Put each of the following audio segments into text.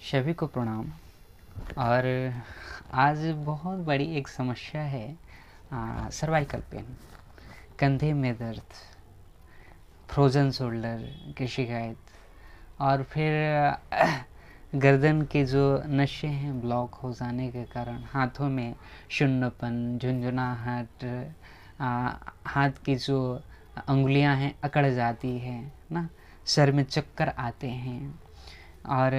सभी को प्रणाम। और आज बहुत बड़ी एक समस्या है, सर्वाइकल पेन, कंधे में दर्द, फ्रोज़न शोल्डर की शिकायत, और फिर गर्दन के जो नसें हैं ब्लॉक हो जाने के कारण हाथों में शून्यपन, झुंझुनाहट, हाथ की जो अंगुलियां हैं अकड़ जाती है ना, सर में चक्कर आते हैं और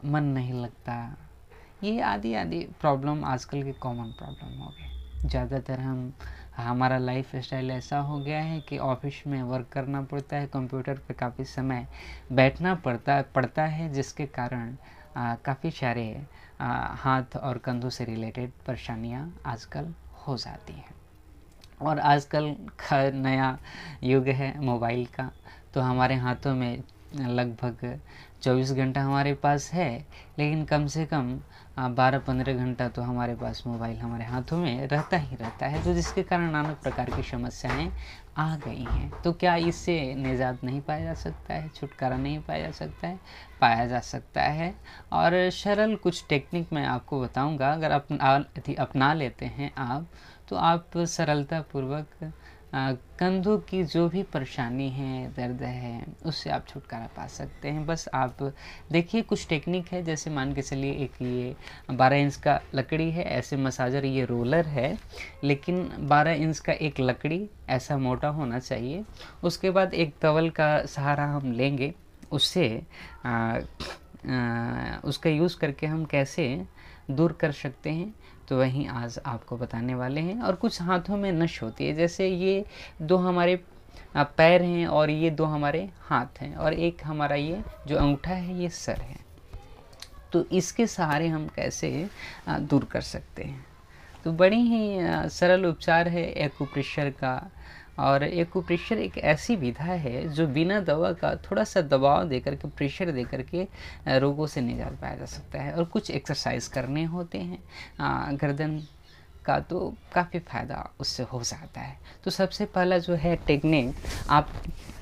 मन नहीं लगता। ये आदि आदि प्रॉब्लम आजकल के कॉमन प्रॉब्लम हो गए। ज़्यादातर हमारा लाइफ स्टाइल ऐसा हो गया है कि ऑफिस में वर्क करना पड़ता है, कंप्यूटर पे काफ़ी समय बैठना पड़ता है, जिसके कारण काफ़ी सारे हाथ और कंधों से रिलेटेड परेशानियां आजकल हो जाती हैं। और आजकल का नया युग है मोबाइल का, तो हमारे हाथों में लगभग 24 घंटा हमारे पास है, लेकिन कम से कम 12-15 घंटा तो हमारे पास मोबाइल हमारे हाथों में रहता ही रहता है, तो जिसके कारण नाना प्रकार की समस्याएं आ गई हैं। तो क्या इससे निजात नहीं पाया जा सकता है, छुटकारा नहीं पाया जा सकता है? पाया जा सकता है। और सरल कुछ टेक्निक मैं आपको बताऊंगा, अगर अपना लेते हैं आप, तो आप सरलतापूर्वक कंधों की जो भी परेशानी है, दर्द है, उससे आप छुटकारा पा सकते हैं। बस आप देखिए, कुछ टेक्निक है, जैसे मान के चलिए एक ये 12 इंच का लकड़ी है, ऐसे मसाजर, ये रोलर है, लेकिन 12 इंच का एक लकड़ी ऐसा मोटा होना चाहिए। उसके बाद एक तवल का सहारा हम लेंगे, उससे उसका यूज़ करके हम कैसे दूर कर सकते हैं, तो वहीं आज आपको बताने वाले हैं। और कुछ हाथों में नश होती है, जैसे ये दो हमारे पैर हैं और ये दो हमारे हाथ हैं, और एक हमारा ये जो अंगूठा है ये सर है, तो इसके सहारे हम कैसे दूर कर सकते हैं। तो बड़ी ही सरल उपचार है एक्यूप्रेशर का। और एक्यूप्रेशर एक ऐसी विधा है जो बिना दवा का थोड़ा सा दबाव देकर के, प्रेशर देकर के रोगों से निजात पाया जा सकता है। और कुछ एक्सरसाइज करने होते हैं गर्दन का, तो काफ़ी फ़ायदा उससे हो जाता है। तो सबसे पहला जो है टेक्निक, आप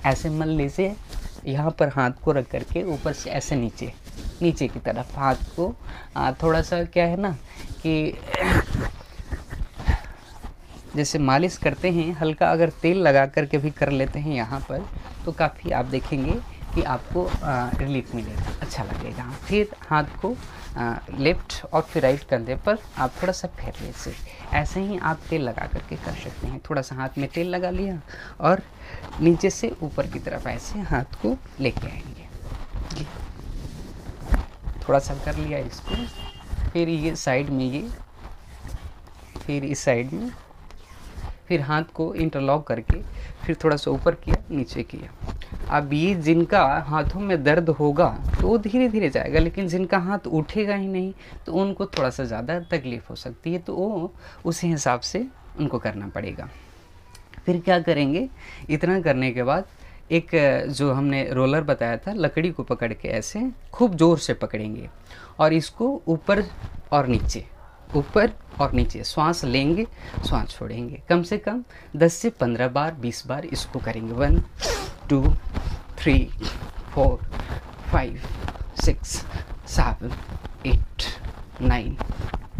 ऐसे मान लीजिए, यहाँ पर हाथ को रख करके ऊपर से ऐसे नीचे की तरफ हाथ को थोड़ा सा, क्या है ना कि जैसे मालिश करते हैं, हल्का अगर तेल लगा करके भी कर लेते हैं यहाँ पर, तो काफ़ी आप देखेंगे कि आपको रिलीफ मिलेगा, अच्छा लगेगा। फिर हाथ को लेफ्ट और फिर राइट कंधे पर आप थोड़ा सा फेर लीजिए। ऐसे ही आप तेल लगा करके कर सकते हैं। थोड़ा सा हाथ में तेल लगा लिया और नीचे से ऊपर की तरफ ऐसे हाथ को लेके आएंगे, थोड़ा सा कर लिया इसको, फिर ये साइड में, ये फिर इस साइड में, फिर हाथ को इंटरलॉक करके फिर थोड़ा सा ऊपर किया, नीचे किया। अब ये जिनका हाथों में दर्द होगा तो वो धीरे धीरे जाएगा, लेकिन जिनका हाथ उठेगा ही नहीं तो उनको थोड़ा सा ज़्यादा तकलीफ़ हो सकती है, तो वो उसी हिसाब से उनको करना पड़ेगा। फिर क्या करेंगे, इतना करने के बाद एक जो हमने रोलर बताया था, लकड़ी को पकड़ के ऐसे खूब ज़ोर से पकड़ेंगे और इसको ऊपर और नीचे श्वास लेंगे, श्वास छोड़ेंगे। कम से कम 10 से 15 बार, 20 बार इसको करेंगे। 1 2 3 4 5 6 7 8 9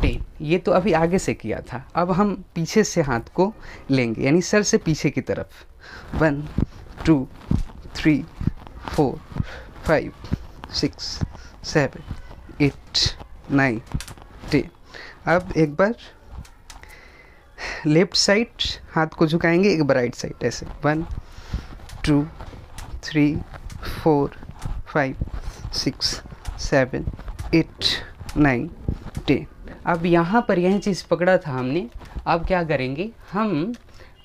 10। ये तो अभी आगे से किया था, अब हम पीछे से हाथ को लेंगे, यानी सर से पीछे की तरफ। 1 2 3 4 5 6 7 8 9 10। अब एक बार लेफ्ट साइड हाथ को झुकाएंगे, एक बार राइट साइड ऐसे। 1 2 3 4 5 6 7 8 9 10। अब यहाँ पर यह चीज़ पकड़ा था हमने, अब क्या करेंगे, हम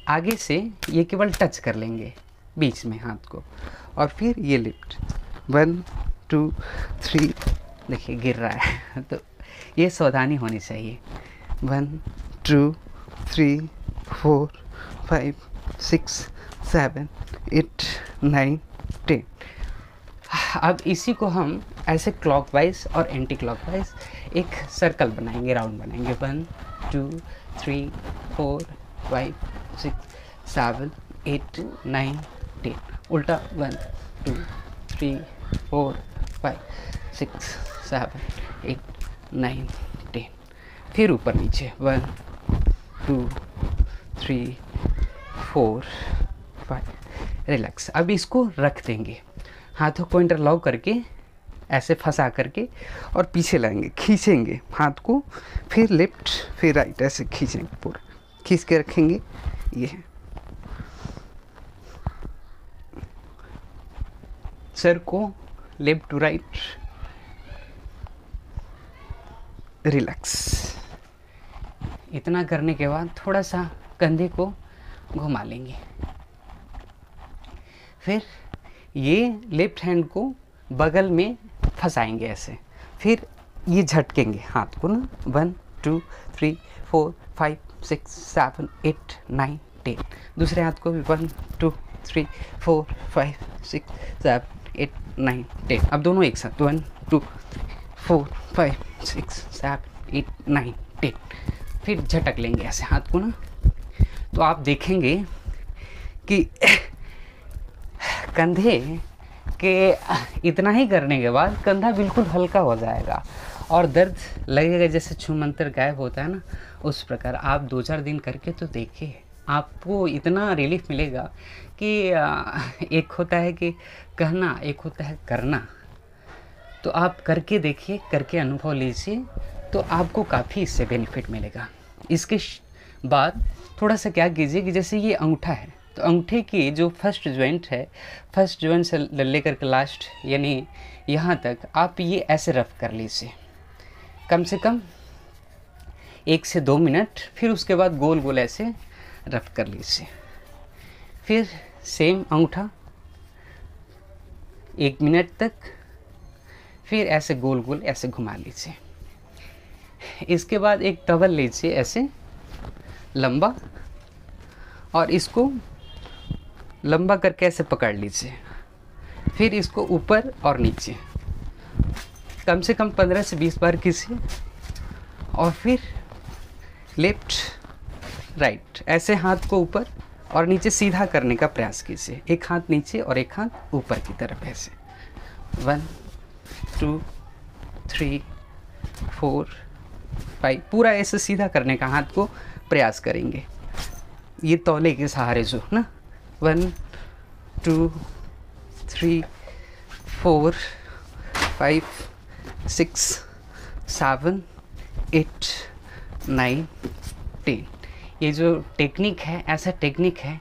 आगे से ये केवल टच कर लेंगे बीच में हाथ को, और फिर ये लिफ्ट। 1 2 3, देखिए गिर रहा है तो ये सावधानी होनी चाहिए। 1 2 3 4 5 6 7 8 9 10। अब इसी को हम ऐसे क्लॉकवाइज और एंटी क्लॉकवाइज एक सर्कल बनाएंगे, राउंड बनाएंगे। 1 2 3 4 5 6 7 8 9 10। उल्टा 1 2 3 4 5 6 7 8 9 10। फिर ऊपर नीचे 1 2 3 4 5। रिलैक्स। अब इसको रख देंगे, हाथों को इंटरलॉक करके ऐसे फंसा करके और पीछे लाएंगे, खींचेंगे हाथ को, फिर लेफ्ट फिर राइट ऐसे खींचेंगे, पूरा खींच के रखेंगे। ये सर को लेफ्ट टू राइट, रिलैक्स। इतना करने के बाद थोड़ा सा कंधे को घुमा लेंगे, फिर ये लेफ्ट हैंड को बगल में फंसाएंगे ऐसे, फिर ये झटकेंगे हाथ को ना, 1 2 3 4 5 6 7 8 9 10। दूसरे हाथ को भी 1 2 3 4 5 6 7 8 9 10। अब दोनों एक साथ 1 2 4 5 6 7 8 9 10। फिर झटक लेंगे ऐसे हाथ को ना, तो आप देखेंगे कि कंधे के इतना ही करने के बाद कंधा बिल्कुल हल्का हो जाएगा और दर्द लगेगा जैसे छूमंतर गायब होता है ना, उस प्रकार। आप 2-4 दिन करके तो देखिए, आपको इतना रिलीफ मिलेगा कि एक होता है कि कहना, एक होता है करना। तो आप करके देखिए, करके अनुभव लीजिए, तो आपको काफ़ी इससे बेनिफिट मिलेगा। इसके बाद थोड़ा सा क्या कीजिए कि जैसे ये अंगूठा है, तो अंगूठे की जो फर्स्ट जॉइंट है, फर्स्ट जॉइंट से लेकर के लास्ट यानी यहाँ तक आप ये ऐसे रफ कर लीजिए, कम से कम 1 से 2 मिनट। फिर उसके बाद गोल गोल ऐसे रफ कर लीजिए। फिर सेम अंगूठा 1 मिनट तक, फिर ऐसे गोल गोल ऐसे घुमा लीजिए। इसके बाद एक टवल लीजिए ऐसे लंबा, और इसको लंबा करके ऐसे पकड़ लीजिए। फिर इसको ऊपर और नीचे कम से कम 15 से 20 बार कीजिए, और फिर लेफ्ट राइट ऐसे हाथ को ऊपर और नीचे सीधा करने का प्रयास कीजिए। एक हाथ नीचे और एक हाथ ऊपर की तरफ ऐसे 1 2 3 4 5। पूरा ऐसे सीधा करने का हाथ को प्रयास करेंगे, ये तौले के सहारे जो ना 1 2 3 4 5 6 7 8 9 10। ये जो टेक्निक है, ऐसा टेक्निक है,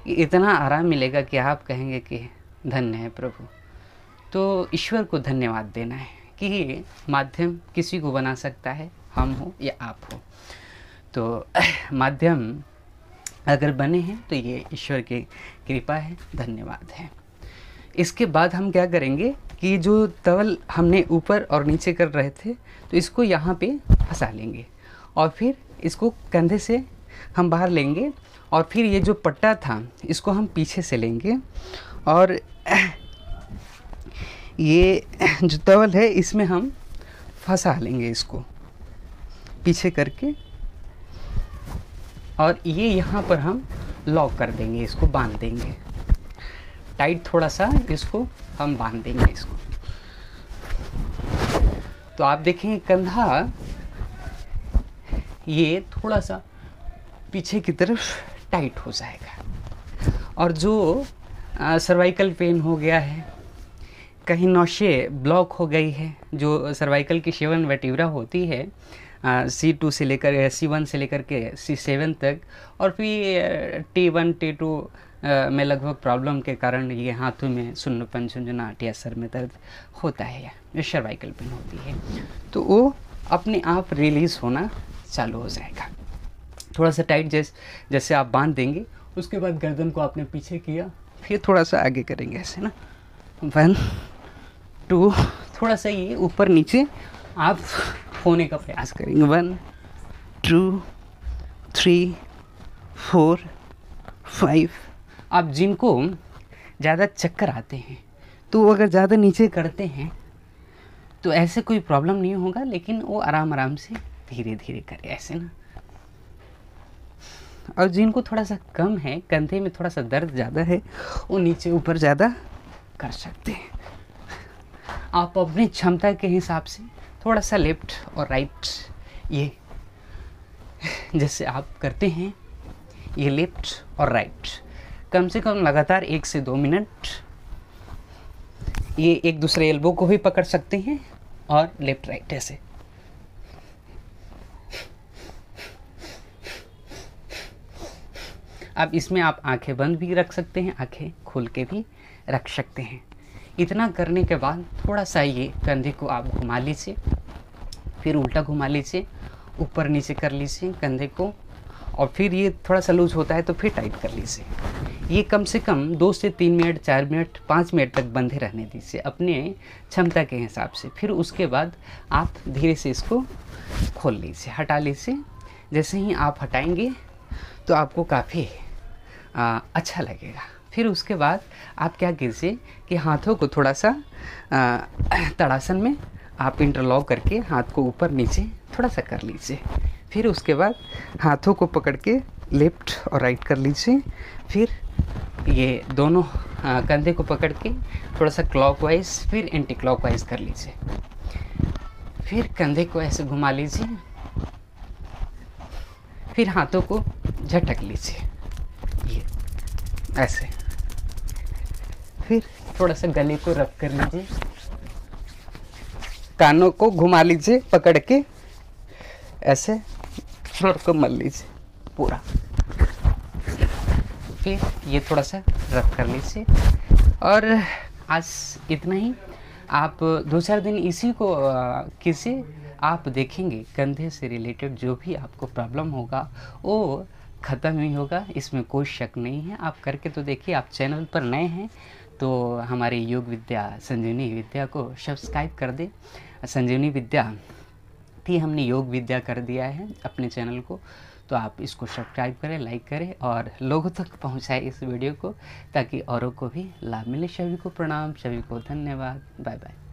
इतना आराम मिलेगा कि आप कहेंगे कि धन्य है प्रभु। तो ईश्वर को धन्यवाद देना है कि ये माध्यम किसी को बना सकता है, हम हो या आप हो। तो माध्यम अगर बने हैं तो ये ईश्वर की कृपा है, धन्यवाद है। इसके बाद हम क्या करेंगे कि जो तवल हमने ऊपर और नीचे कर रहे थे, तो इसको यहाँ पे फंसा लेंगे, और फिर इसको कंधे से हम बाहर लेंगे, और फिर ये जो पट्टा था इसको हम पीछे से लेंगे, और ये जो तवल है इसमें हम फंसा लेंगे इसको पीछे करके, और ये यहाँ पर हम लॉक कर देंगे, इसको बांध देंगे टाइट, थोड़ा सा इसको हम बांध देंगे इसको। तो आप देखेंगे कंधा ये थोड़ा सा पीछे की तरफ टाइट हो जाएगा, और जो सर्वाइकल पेन हो गया है, कहीं नौशे ब्लॉक हो गई है, जो सर्वाइकल की 7 वर्टिब्रा होती है, C2 से लेकर C1 से लेकर के C7 तक, और फिर T1 T2 में लगभग प्रॉब्लम के कारण ये हाथों में सुन्नपन, झुंझुनाहट या सर में दर्द होता है, या सर्वाइकल पेन होती है, तो वो अपने आप रिलीज़ होना चालू हो जाएगा। थोड़ा सा टाइट जैसे आप बांध देंगे, उसके बाद गर्दन को आपने पीछे किया, फिर थोड़ा सा आगे करेंगे ऐसे ना, 1 2, थोड़ा सा ये ऊपर नीचे आप होने का प्रयास करेंगे, 1 2 3 4 5। आप जिनको ज़्यादा चक्कर आते हैं, तो वो अगर ज़्यादा नीचे करते हैं तो ऐसे कोई प्रॉब्लम नहीं होगा, लेकिन वो आराम आराम से धीरे धीरे करें ऐसे ना। और जिनको थोड़ा सा कम है, कंधे में थोड़ा सा दर्द ज़्यादा है, वो नीचे ऊपर ज़्यादा कर सकते हैं। आप अपनी क्षमता के हिसाब से थोड़ा सा लेफ्ट और राइट, ये जैसे आप करते हैं ये लेफ्ट और राइट, कम से कम लगातार 1 से 2 मिनट। ये एक दूसरे एल्बो को भी पकड़ सकते हैं और लेफ्ट राइट ऐसे। अब इसमें आप आंखें बंद भी रख सकते हैं, आंखें खोल के भी रख सकते हैं। इतना करने के बाद थोड़ा सा ये कंधे को आप घुमा लीजिए, फिर उल्टा घुमा लीजिए, ऊपर नीचे कर लीजिए कंधे को, और फिर ये थोड़ा सा लूज होता है तो फिर टाइट कर लीजिए। ये कम से कम 2 से 3 मिनट, 4 मिनट, 5 मिनट तक बंधे रहने दीजिए अपने क्षमता के हिसाब से। फिर उसके बाद आप धीरे से इसको खोल लीजिए, हटा लीजिए। जैसे ही आप हटाएंगे तो आपको काफ़ी अच्छा लगेगा। फिर उसके बाद आप क्या कीजिए कि हाथों को थोड़ा सा तड़ासन में आप इंटरलॉक करके हाथ को ऊपर नीचे थोड़ा सा कर लीजिए। फिर उसके बाद हाथों को पकड़ के लेफ्ट और राइट कर लीजिए। फिर ये दोनों कंधे को पकड़ के थोड़ा सा क्लॉकवाइज फिर एंटी क्लॉकवाइज कर लीजिए। फिर कंधे को ऐसे घुमा लीजिए, फिर हाथों को झटक लीजिए ये ऐसे। फिर थोड़ा सा गले को रब कर लीजिए, कानों को घुमा लीजिए पकड़ के ऐसे, फ्लोर को मल लीजिए पूरा। फिर ये थोड़ा सा रब कर लीजिए। और आज इतना ही। आप 2-4 दिन इसी को कीजिए, आप देखेंगे कंधे से रिलेटेड जो भी आपको प्रॉब्लम होगा वो ख़त्म ही होगा, इसमें कोई शक नहीं है। आप करके तो देखिए। आप चैनल पर नए हैं तो हमारे योग विद्या संजीवनी विद्या को सब्सक्राइब कर दें। संजीवनी विद्या थी, हमने योग विद्या कर दिया है अपने चैनल को, तो आप इसको सब्सक्राइब करें, लाइक करें और लोगों तक पहुंचाएं इस वीडियो को, ताकि औरों को भी लाभ मिले। सभी को प्रणाम, सभी को धन्यवाद। Bye bye.